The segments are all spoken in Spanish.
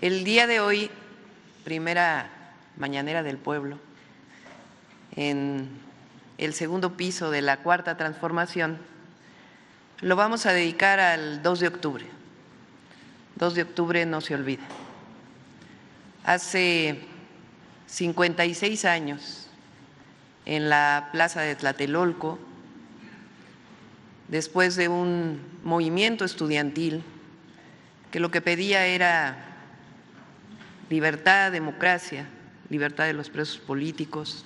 El día de hoy, primera mañanera del pueblo, en el segundo piso de la Cuarta Transformación, lo vamos a dedicar al 2 de octubre. 2 de octubre no se olvida. Hace 56 años, en la plaza de Tlatelolco, después de un movimiento estudiantil que lo que pedía era libertad, democracia, libertad de los presos políticos,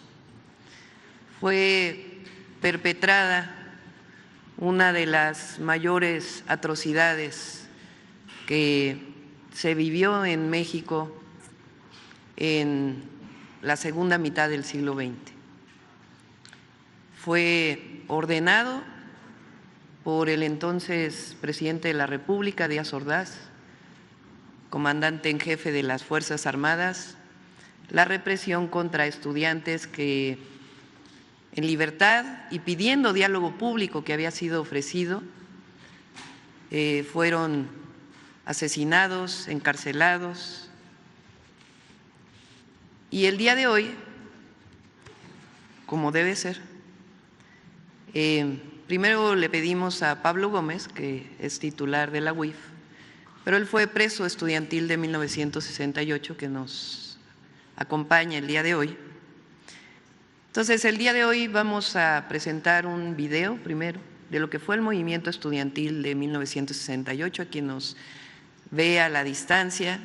fue perpetrada una de las mayores atrocidades que se vivió en México en la segunda mitad del siglo XX. Fue ordenado por el entonces presidente de la República, Díaz Ordaz, comandante en jefe de las Fuerzas Armadas, la represión contra estudiantes que en libertad y pidiendo diálogo público que había sido ofrecido, fueron asesinados, encarcelados. Y el día de hoy, como debe ser, primero le pedimos a Pablo Gómez, que es titular de la UIF, pero él fue preso estudiantil de 1968, que nos acompaña el día de hoy. Entonces, el día de hoy vamos a presentar un video primero de lo que fue el movimiento estudiantil de 1968, a quien nos ve a la distancia.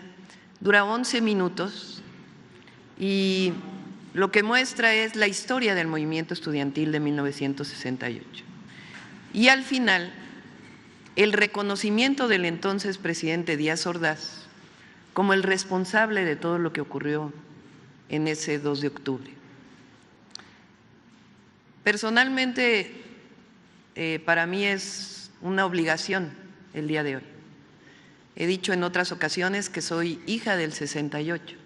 Dura 11 minutos y lo que muestra es la historia del movimiento estudiantil de 1968. Y al final, el reconocimiento del entonces presidente Díaz Ordaz como el responsable de todo lo que ocurrió en ese 2 de octubre. Personalmente, para mí es una obligación el día de hoy. He dicho en otras ocasiones que soy hija del 68.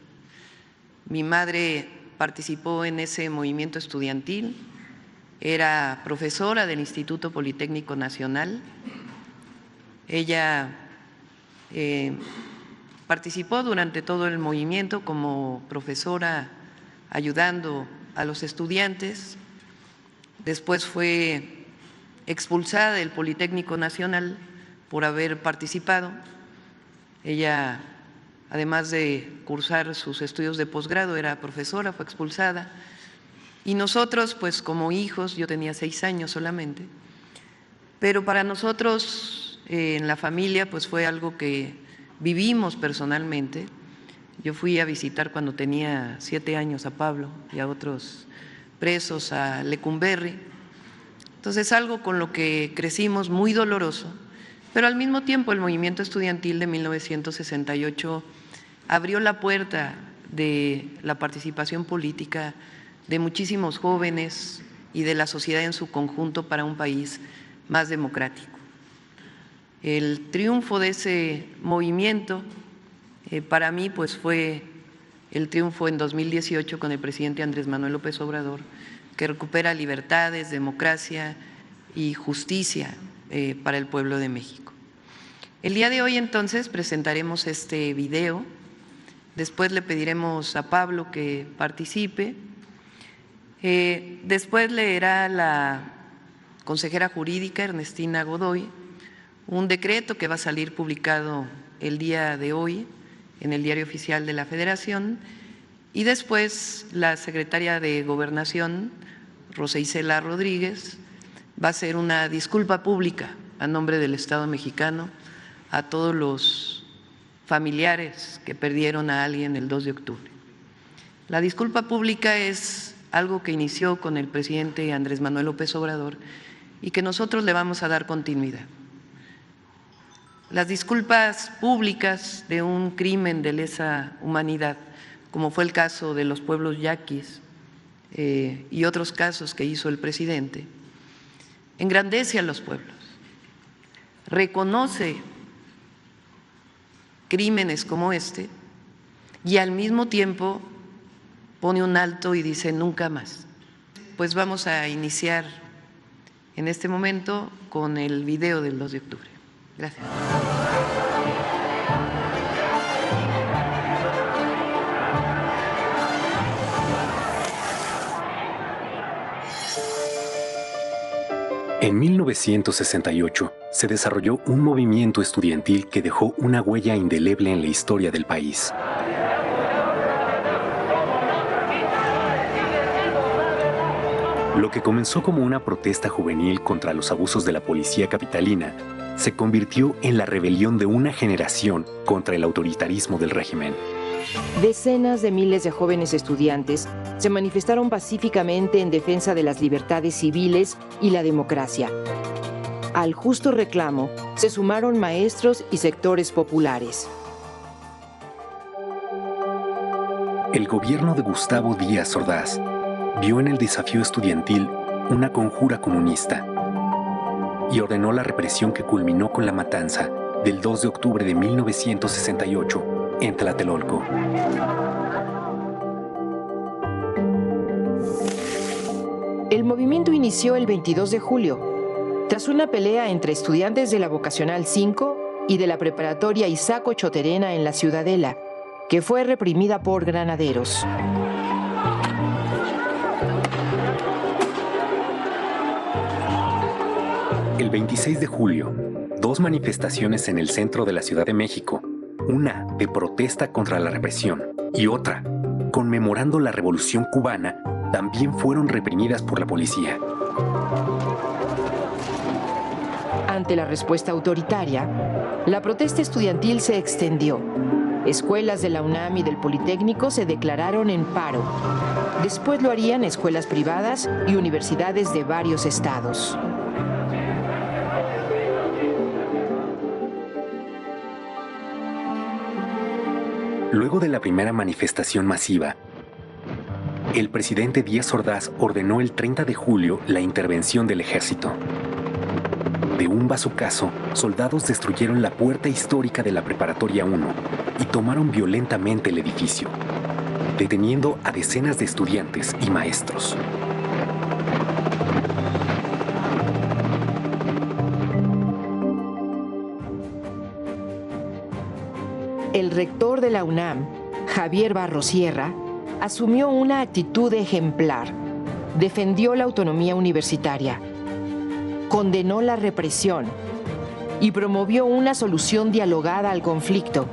Mi madre participó en ese movimiento estudiantil, era profesora del Instituto Politécnico Nacional. Ella participó durante todo el movimiento como profesora ayudando a los estudiantes. Después fue expulsada del Politécnico Nacional por haber participado. Ella, además de cursar sus estudios de posgrado, era profesora, fue expulsada. Y nosotros, pues como hijos, yo tenía 6 años solamente, pero para nosotros en la familia pues fue algo que vivimos personalmente. Yo fui a visitar cuando tenía 7 años a Pablo y a otros presos a Lecumberri. Entonces, algo con lo que crecimos muy doloroso, pero al mismo tiempo el movimiento estudiantil de 1968 abrió la puerta de la participación política de muchísimos jóvenes y de la sociedad en su conjunto para un país más democrático. El triunfo de ese movimiento para mí pues fue el triunfo en 2018 con el presidente Andrés Manuel López Obrador, que recupera libertades, democracia y justicia para el pueblo de México. El día de hoy entonces presentaremos este video, después le pediremos a Pablo que participe, después leerá la consejera jurídica Ernestina Godoy un decreto que va a salir publicado el día de hoy en el Diario Oficial de la Federación, y después la secretaria de Gobernación, Rosa Isela Rodríguez, va a hacer una disculpa pública a nombre del Estado mexicano a todos los familiares que perdieron a alguien el 2 de octubre. La disculpa pública es algo que inició con el presidente Andrés Manuel López Obrador y que nosotros le vamos a dar continuidad. Las disculpas públicas de un crimen de lesa humanidad, como fue el caso de los pueblos yaquis y otros casos que hizo el presidente, engrandece a los pueblos, reconoce crímenes como este y al mismo tiempo pone un alto y dice nunca más. Pues vamos a iniciar en este momento con el video del 2 de octubre. Gracias. En 1968 se desarrolló un movimiento estudiantil que dejó una huella indeleble en la historia del país. Lo que comenzó como una protesta juvenil contra los abusos de la policía capitalina se convirtió en la rebelión de una generación contra el autoritarismo del régimen. Decenas de miles de jóvenes estudiantes se manifestaron pacíficamente en defensa de las libertades civiles y la democracia. Al justo reclamo se sumaron maestros y sectores populares. El gobierno de Gustavo Díaz Ordaz vio en el desafío estudiantil una conjura comunista y ordenó la represión que culminó con la matanza del 2 de octubre de 1968 en Tlatelolco. El movimiento inició el 22 de julio, tras una pelea entre estudiantes de la Vocacional 5 y de la Preparatoria Isaac Ochoterena en la Ciudadela, que fue reprimida por granaderos. El 26 de julio, dos manifestaciones en el centro de la Ciudad de México, una de protesta contra la represión y otra conmemorando la Revolución Cubana, también fueron reprimidas por la policía. Ante la respuesta autoritaria, la protesta estudiantil se extendió. Escuelas de la UNAM y del Politécnico se declararon en paro. Después lo harían escuelas privadas y universidades de varios estados. Luego de la primera manifestación masiva, el presidente Díaz Ordaz ordenó el 30 de julio la intervención del ejército. De un bazucazo, soldados destruyeron la puerta histórica de la Preparatoria 1 y tomaron violentamente el edificio, deteniendo a decenas de estudiantes y maestros. El rector de la UNAM, Javier Barros Sierra, asumió una actitud ejemplar. Defendió la autonomía universitaria, condenó la represión y promovió una solución dialogada al conflicto.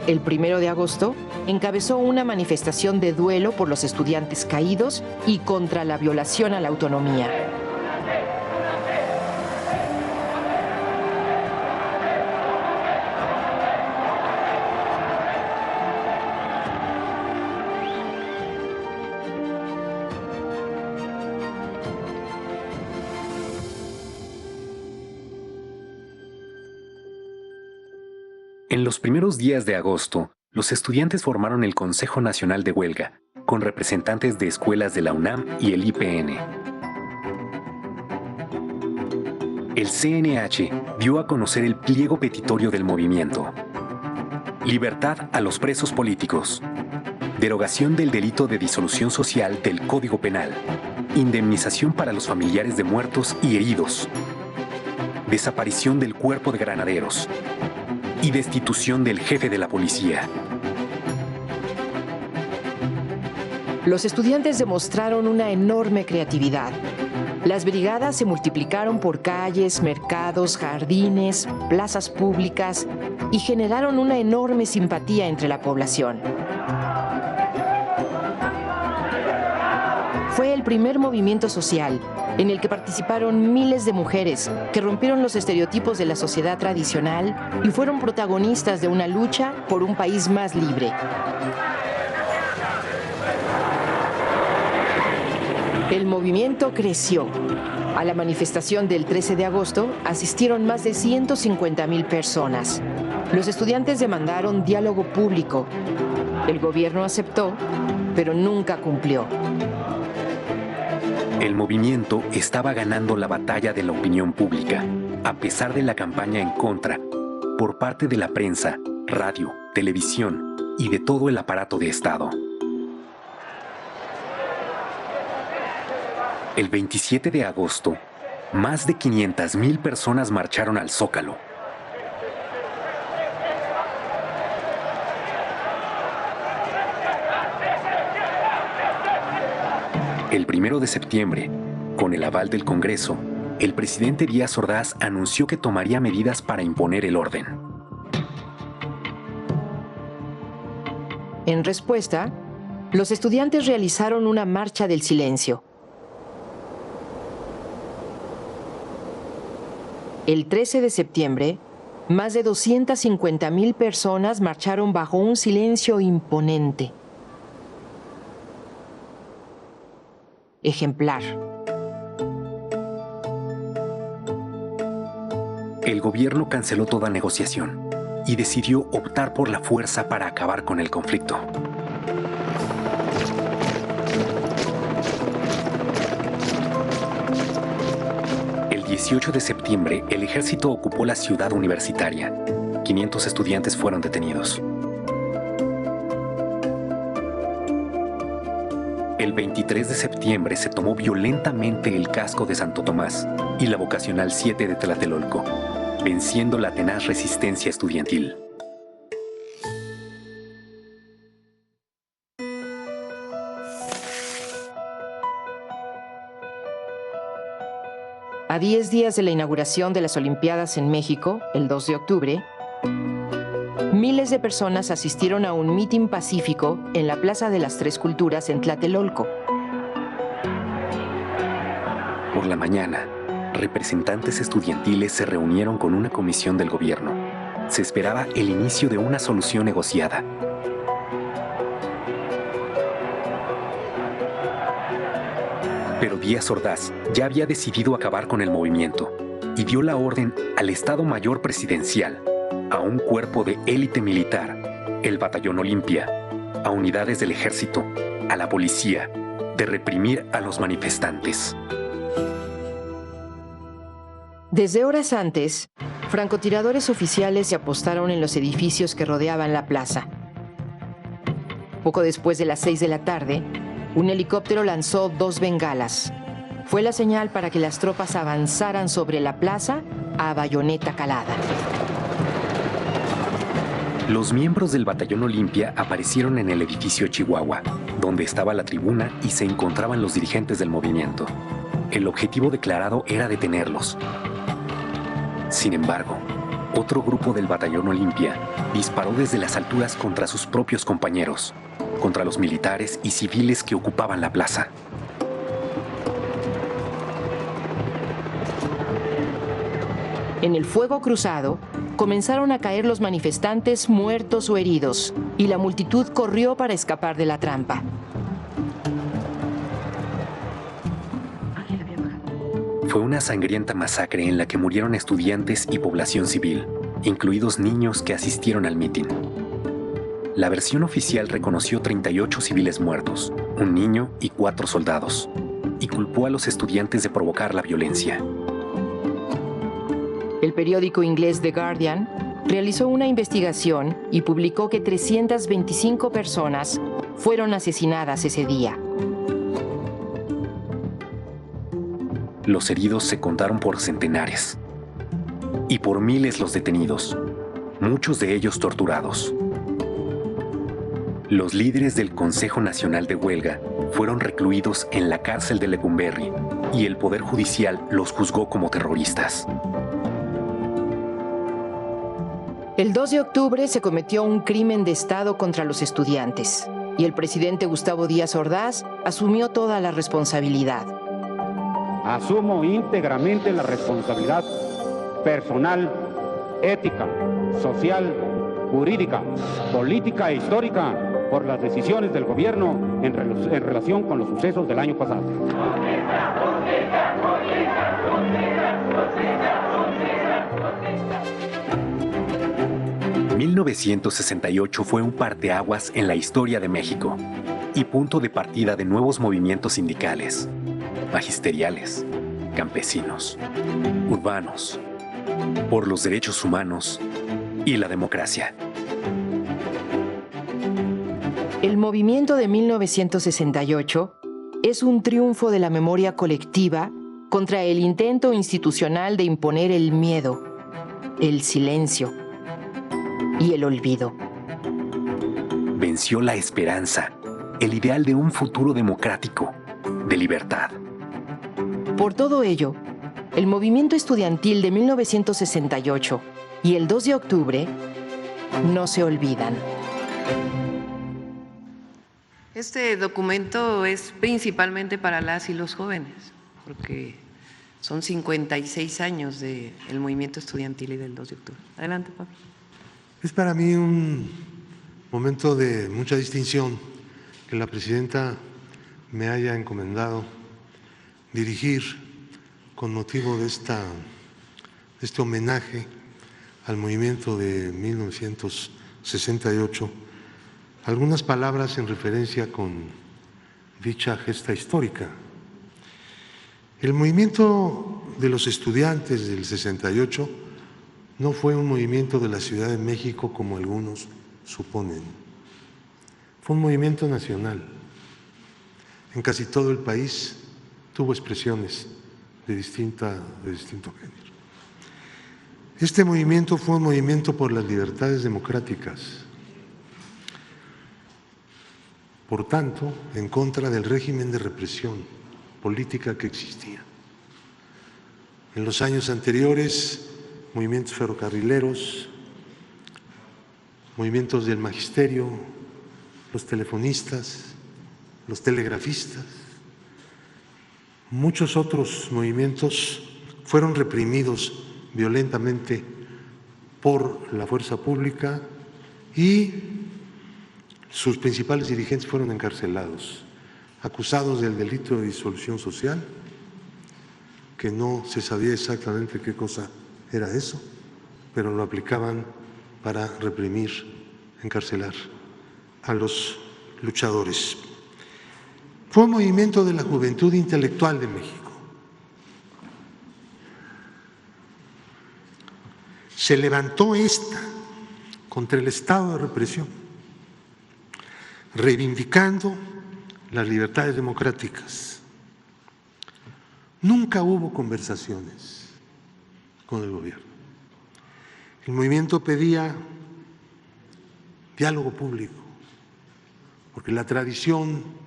El 1 de agosto encabezó una manifestación de duelo por los estudiantes caídos y contra la violación a la autonomía. En los primeros días de agosto, los estudiantes formaron el Consejo Nacional de Huelga, con representantes de escuelas de la UNAM y el IPN. El CNH dio a conocer el pliego petitorio del movimiento. Libertad a los presos políticos. Derogación del delito de disolución social del Código Penal. Indemnización para los familiares de muertos y heridos. Desaparición del cuerpo de granaderos. Y destitución del jefe de la policía. Los estudiantes demostraron una enorme creatividad. Las brigadas se multiplicaron por calles, mercados, jardines, plazas públicas y generaron una enorme simpatía entre la población. Fue el primer movimiento social en el que participaron miles de mujeres que rompieron los estereotipos de la sociedad tradicional y fueron protagonistas de una lucha por un país más libre. El movimiento creció. A la manifestación del 13 de agosto asistieron más de 150,000 personas. Los estudiantes demandaron diálogo público. El gobierno aceptó, pero nunca cumplió. El movimiento estaba ganando la batalla de la opinión pública, a pesar de la campaña en contra, por parte de la prensa, radio, televisión y de todo el aparato de Estado. El 27 de agosto, más de 500,000 personas marcharon al Zócalo. El 1 de septiembre, con el aval del Congreso, el presidente Díaz Ordaz anunció que tomaría medidas para imponer el orden. En respuesta, los estudiantes realizaron una marcha del silencio. El 13 de septiembre, más de 250,000 personas marcharon bajo un silencio imponente. Ejemplar. El gobierno canceló toda negociación y decidió optar por la fuerza para acabar con el conflicto. El 18 de septiembre, el ejército ocupó la ciudad universitaria. 500 estudiantes fueron detenidos. El 23 de septiembre se tomó violentamente el casco de Santo Tomás y la vocacional 7 de Tlatelolco, venciendo la tenaz resistencia estudiantil. A 10 días de la inauguración de las Olimpiadas en México, el 2 de octubre, miles de personas asistieron a un mitin pacífico en la Plaza de las Tres Culturas en Tlatelolco. Por la mañana, representantes estudiantiles se reunieron con una comisión del gobierno. Se esperaba el inicio de una solución negociada. Pero Díaz Ordaz ya había decidido acabar con el movimiento y dio la orden al Estado Mayor Presidencial, a un cuerpo de élite militar, el Batallón Olimpia, a unidades del ejército, a la policía, de reprimir a los manifestantes. Desde horas antes, francotiradores oficiales se apostaron en los edificios que rodeaban la plaza. Poco después de las 6 de la tarde, un helicóptero lanzó 2 bengalas. Fue la señal para que las tropas avanzaran sobre la plaza a bayoneta calada. Los miembros del Batallón Olimpia aparecieron en el edificio Chihuahua, donde estaba la tribuna y se encontraban los dirigentes del movimiento. El objetivo declarado era detenerlos. Sin embargo, otro grupo del Batallón Olimpia disparó desde las alturas contra sus propios compañeros, contra los militares y civiles que ocupaban la plaza. En el fuego cruzado, comenzaron a caer los manifestantes muertos o heridos, y la multitud corrió para escapar de la trampa. Fue una sangrienta masacre en la que murieron estudiantes y población civil, incluidos niños que asistieron al mitin. La versión oficial reconoció 38 civiles muertos, un niño y 4 soldados, y culpó a los estudiantes de provocar la violencia. El periódico inglés The Guardian realizó una investigación y publicó que 325 personas fueron asesinadas ese día. Los heridos se contaron por centenares y por miles los detenidos, muchos de ellos torturados. Los líderes del Consejo Nacional de Huelga fueron recluidos en la cárcel de Lecumberri y el Poder Judicial los juzgó como terroristas. El 2 de octubre se cometió un crimen de Estado contra los estudiantes y el presidente Gustavo Díaz Ordaz asumió toda la responsabilidad. Asumo íntegramente la responsabilidad personal, ética, social, jurídica, política e histórica por las decisiones del gobierno en relación con los sucesos del año pasado. 1968 fue un parteaguas en la historia de México y punto de partida de nuevos movimientos sindicales, magisteriales, campesinos, urbanos, por los derechos humanos y la democracia. El movimiento de 1968 es un triunfo de la memoria colectiva contra el intento institucional de imponer el miedo, el silencio y el olvido. Venció la esperanza, el ideal de un futuro democrático, de libertad. Por todo ello, el movimiento estudiantil de 1968 y el 2 de octubre no se olvidan. Este documento es principalmente para las y los jóvenes, porque son 56 años del movimiento estudiantil y del 2 de octubre. Adelante, Pablo. Es para mí un momento de mucha distinción que la presidenta me haya encomendado dirigir con motivo de este homenaje al movimiento de 1968, algunas palabras en referencia con dicha gesta histórica. El movimiento de los estudiantes del 68 no fue un movimiento de la Ciudad de México como algunos suponen. Fue un movimiento nacional. En casi todo el país tuvo expresiones de distinto género. Este movimiento fue un movimiento por las libertades democráticas, por tanto, en contra del régimen de represión política que existía. En los años anteriores, movimientos ferrocarrileros, movimientos del magisterio, los telefonistas, los telegrafistas, muchos otros movimientos fueron reprimidos violentamente por la fuerza pública y sus principales dirigentes fueron encarcelados, acusados del delito de disolución social, que no se sabía exactamente qué cosa era eso, pero lo aplicaban para reprimir, encarcelar a los luchadores. Fue un movimiento de la juventud intelectual de México. Se levantó contra el estado de represión, reivindicando las libertades democráticas. Nunca hubo conversaciones con el gobierno. El movimiento pedía diálogo público, porque la tradición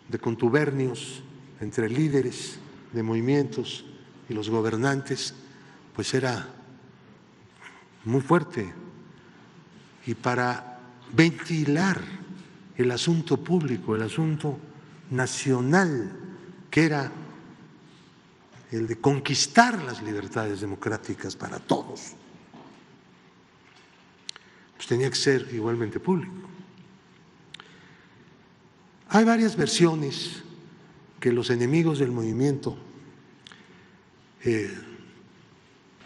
de contubernios entre líderes de movimientos y los gobernantes pues era muy fuerte, y para ventilar el asunto público, el asunto nacional, que era el de conquistar las libertades democráticas para todos, pues tenía que ser igualmente público. Hay varias versiones que los enemigos del movimiento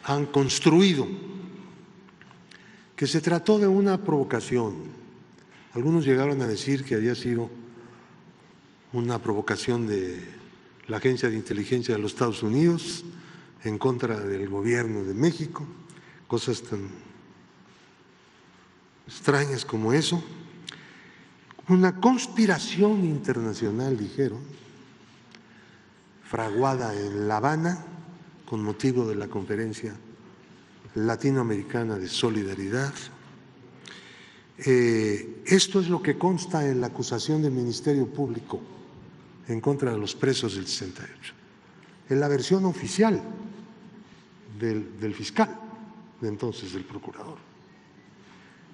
han construido, que se trató de una provocación. Algunos llegaron a decir que había sido una provocación de la Agencia de Inteligencia de los Estados Unidos en contra del gobierno de México, cosas tan extrañas como eso. Una conspiración internacional, dijeron, fraguada en La Habana con motivo de la Conferencia Latinoamericana de Solidaridad. Esto es lo que consta en la acusación del Ministerio Público en contra de los presos del 68. Es la versión oficial del fiscal de entonces, del procurador.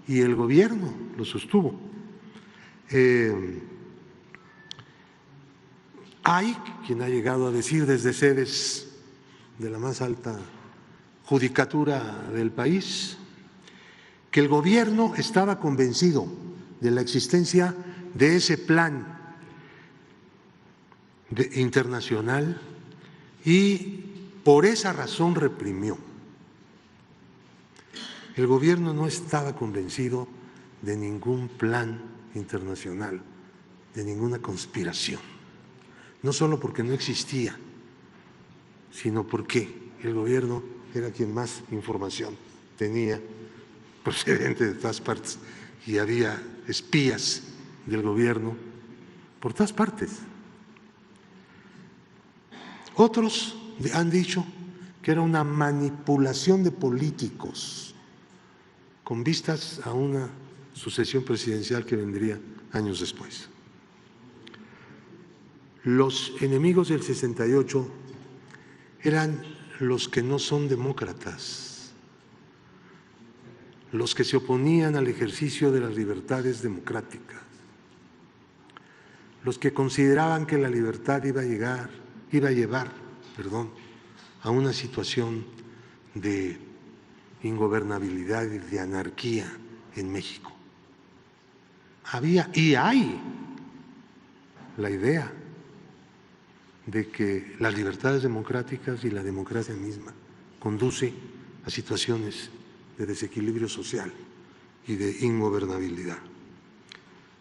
Y el gobierno lo sostuvo. Hay quien ha llegado a decir desde sedes de la más alta judicatura del país que el gobierno estaba convencido de la existencia de ese plan internacional y por esa razón reprimió. El gobierno no estaba convencido de ningún plan internacional, de ninguna conspiración, no solo porque no existía, sino porque el gobierno era quien más información tenía procedente de todas partes y había espías del gobierno por todas partes. Otros han dicho que era una manipulación de políticos con vistas a una sucesión presidencial que vendría años después. Los enemigos del 68 eran los que no son demócratas, los que se oponían al ejercicio de las libertades democráticas, los que consideraban que la libertad iba a llevar a una situación de ingobernabilidad y de anarquía en México. Había y hay la idea de que las libertades democráticas y la democracia misma conduce a situaciones de desequilibrio social y de ingobernabilidad.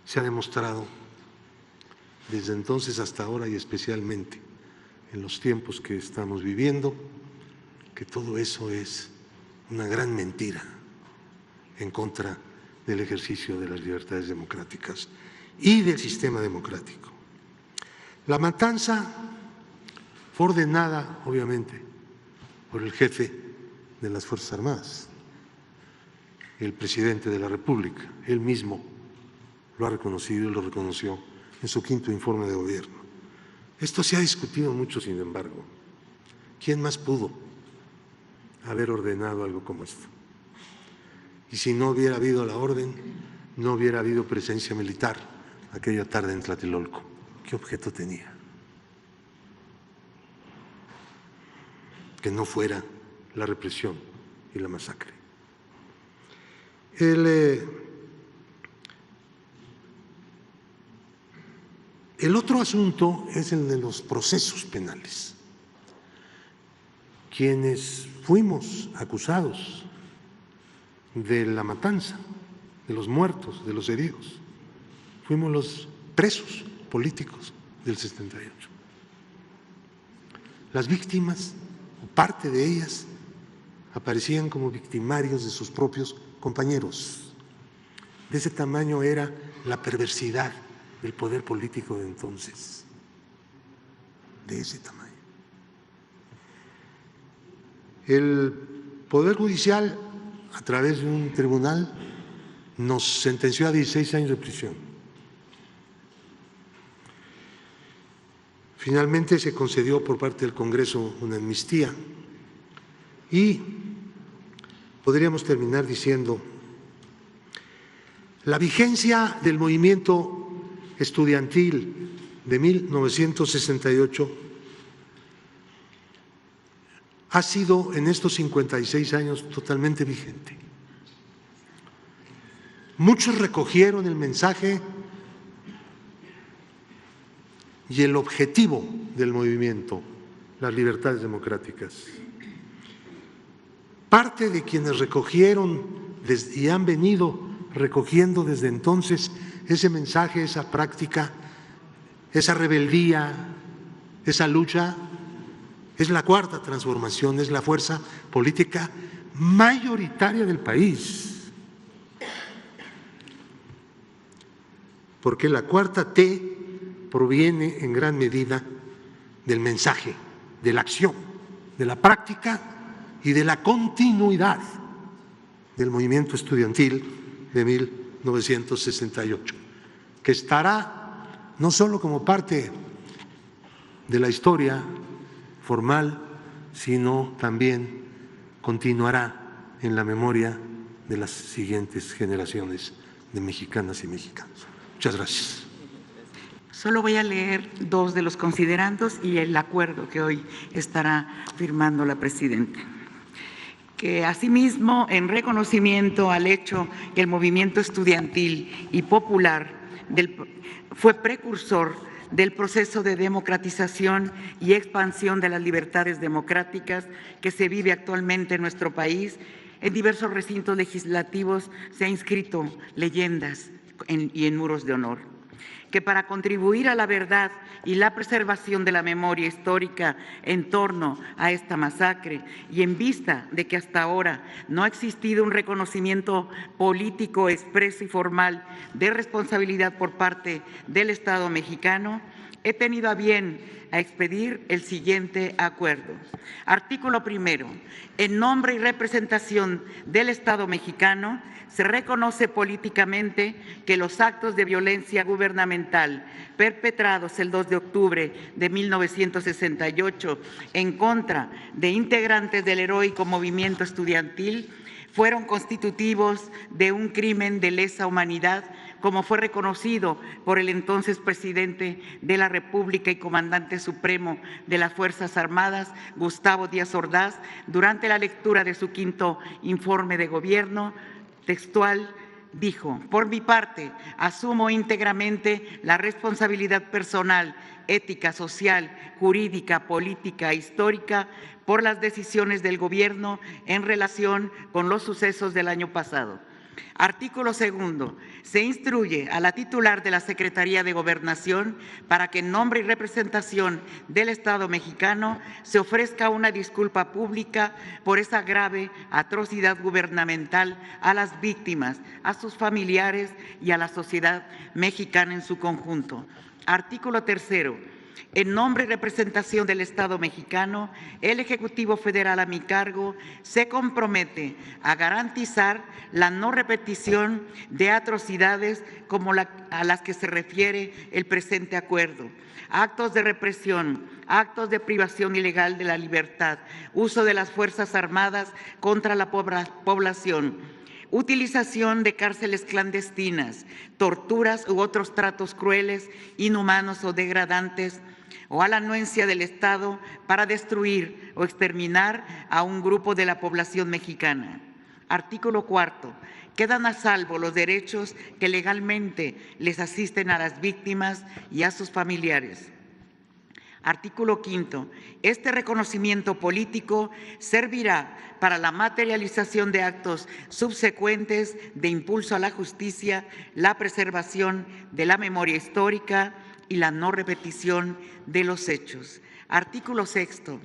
Se ha demostrado desde entonces hasta ahora y especialmente en los tiempos que estamos viviendo que todo eso es una gran mentira en contra del ejercicio de las libertades democráticas y del sistema democrático. La matanza fue ordenada, obviamente, por el jefe de las Fuerzas Armadas, el presidente de la República. Él mismo lo ha reconocido y lo reconoció en su 5º informe de gobierno. Esto se ha discutido mucho, sin embargo. ¿Quién más pudo haber ordenado algo como esto? Y si no hubiera habido la orden, no hubiera habido presencia militar aquella tarde en Tlatelolco. ¿Qué objeto tenía? Que no fuera la represión y la masacre. El otro asunto es el de los procesos penales. Quienes fuimos acusados de la matanza, de los muertos, de los heridos, fuimos los presos políticos del 78. Las víctimas, o parte de ellas, aparecían como victimarios de sus propios compañeros. De ese tamaño era la perversidad del poder político de entonces, de ese tamaño. El Poder Judicial, a través de un tribunal, nos sentenció a 16 años de prisión. Finalmente se concedió por parte del Congreso una amnistía y podríamos terminar diciendo la vigencia del movimiento estudiantil de 1968 ha sido en estos 56 años totalmente vigente. Muchos recogieron el mensaje y el objetivo del movimiento, las libertades democráticas. Parte de quienes recogieron y han venido recogiendo desde entonces ese mensaje, esa práctica, esa rebeldía, esa lucha, es la Cuarta Transformación, es la fuerza política mayoritaria del país. Porque la cuarta T proviene en gran medida del mensaje, de la acción, de la práctica y de la continuidad del movimiento estudiantil de 1968, que estará no solo como parte de la historia formal, sino también continuará en la memoria de las siguientes generaciones de mexicanas y mexicanos. Muchas gracias. Solo voy a leer 2 de los considerandos y el acuerdo que hoy estará firmando la presidenta. Que asimismo, en reconocimiento al hecho que el movimiento estudiantil y popular fue precursor del proceso de democratización y expansión de las libertades democráticas que se vive actualmente en nuestro país, en diversos recintos legislativos se ha inscrito leyendas y en muros de honor. Que para contribuir a la verdad y la preservación de la memoria histórica en torno a esta masacre y en vista de que hasta ahora no ha existido un reconocimiento político expreso y formal de responsabilidad por parte del Estado mexicano, he tenido a bien a expedir el siguiente acuerdo. Artículo primero. En nombre y representación del Estado mexicano, se reconoce políticamente que los actos de violencia gubernamental perpetrados el 2 de octubre de 1968 en contra de integrantes del heroico movimiento estudiantil fueron constitutivos de un crimen de lesa humanidad, como fue reconocido por el entonces presidente de la República y comandante supremo de las Fuerzas Armadas, Gustavo Díaz Ordaz, durante la lectura de su quinto informe de gobierno. Textual, dijo: por mi parte, asumo íntegramente la responsabilidad personal, ética, social, jurídica, política e histórica por las decisiones del gobierno en relación con los sucesos del año pasado. Artículo segundo. Se instruye a la titular de la Secretaría de Gobernación para que en nombre y representación del Estado mexicano se ofrezca una disculpa pública por esa grave atrocidad gubernamental a las víctimas, a sus familiares y a la sociedad mexicana en su conjunto. Artículo tercero. En nombre y representación del Estado mexicano, el Ejecutivo Federal a mi cargo se compromete a garantizar la no repetición de atrocidades como a las que se refiere el presente acuerdo. Actos de represión, actos de privación ilegal de la libertad, uso de las Fuerzas Armadas contra la población, utilización de cárceles clandestinas, torturas u otros tratos crueles, inhumanos o degradantes, o a la anuencia del Estado para destruir o exterminar a un grupo de la población mexicana. Artículo cuarto. Quedan a salvo los derechos que legalmente les asisten a las víctimas y a sus familiares. Artículo quinto. Este reconocimiento político servirá para la materialización de actos subsecuentes de impulso a la justicia, la preservación de la memoria histórica y la no repetición de los hechos. Artículo sexto.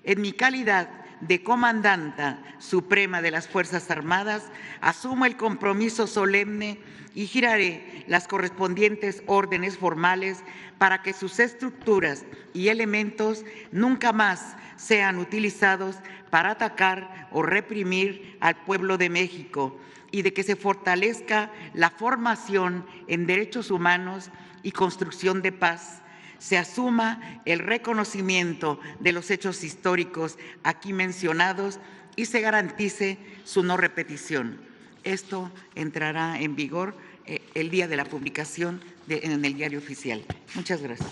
En mi calidad de comandanta suprema de las Fuerzas Armadas, asumo el compromiso solemne y giraré las correspondientes órdenes formales para que sus estructuras y elementos nunca más sean utilizados para atacar o reprimir al pueblo de México, y de que se fortalezca la formación en derechos humanos y construcción de paz, se asuma el reconocimiento de los hechos históricos aquí mencionados y se garantice su no repetición. Esto entrará en vigor el día de la publicación en el Diario Oficial. Muchas gracias.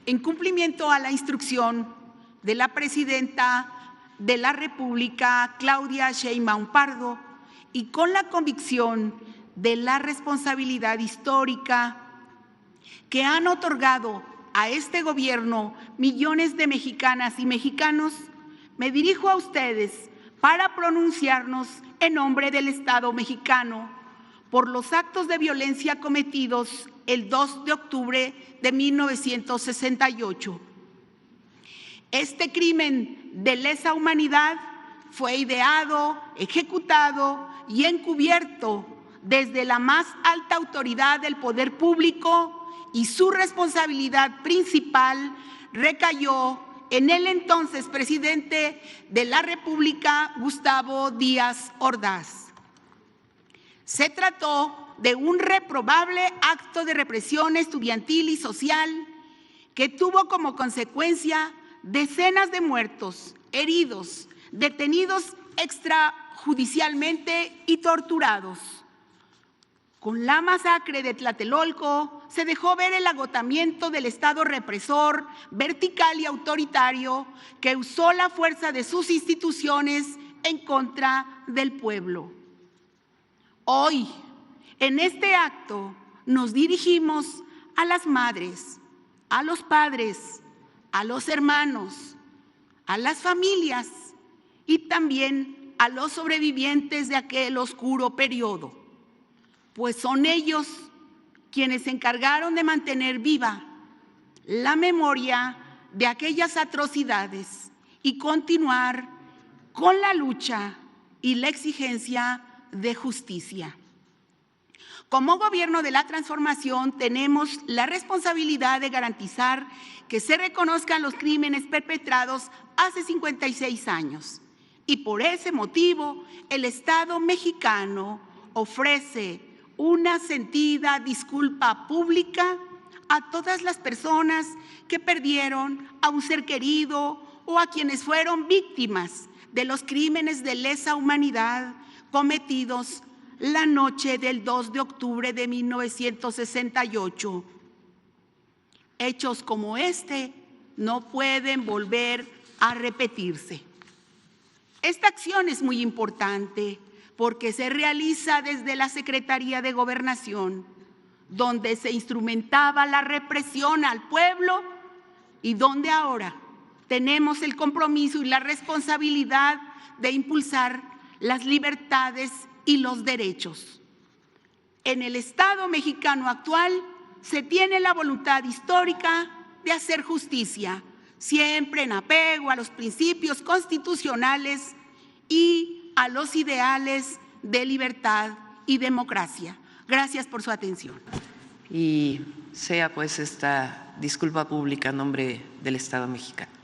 En cumplimiento a la instrucción de la Presidenta de la República, Claudia Sheinbaum Pardo, y con la convicción de la responsabilidad histórica que han otorgado a este gobierno millones de mexicanas y mexicanos, me dirijo a ustedes para pronunciarnos en nombre del Estado mexicano por los actos de violencia cometidos el 2 de octubre de 1968. Este crimen de lesa humanidad fue ideado, ejecutado y encubierto desde la más alta autoridad del poder público, y su responsabilidad principal recayó en el entonces presidente de la República, Gustavo Díaz Ordaz. Se trató de un reprobable acto de represión estudiantil y social que tuvo como consecuencia decenas de muertos, heridos, detenidos extrajudicialmente y torturados. Con la masacre de Tlatelolco se dejó ver el agotamiento del Estado represor, vertical y autoritario que usó la fuerza de sus instituciones en contra del pueblo. Hoy, en este acto, nos dirigimos a las madres, a los padres, a los hermanos, a las familias y también a los sobrevivientes de aquel oscuro periodo, pues son ellos quienes se encargaron de mantener viva la memoria de aquellas atrocidades y continuar con la lucha y la exigencia de justicia. Como gobierno de la transformación tenemos la responsabilidad de garantizar que se reconozcan los crímenes perpetrados hace 56 años. Y por ese motivo, el Estado mexicano ofrece una sentida disculpa pública a todas las personas que perdieron a un ser querido o a quienes fueron víctimas de los crímenes de lesa humanidad cometidos la noche del 2 de octubre de 1968. Hechos como este no pueden volver a repetirse. Esta acción es muy importante porque se realiza desde la Secretaría de Gobernación, donde se instrumentaba la represión al pueblo y donde ahora tenemos el compromiso y la responsabilidad de impulsar las libertades y los derechos. En el Estado mexicano actual se tiene la voluntad histórica de hacer justicia, siempre en apego a los principios constitucionales y a los ideales de libertad y democracia. Gracias por su atención. Y sea pues esta disculpa pública en nombre del Estado mexicano.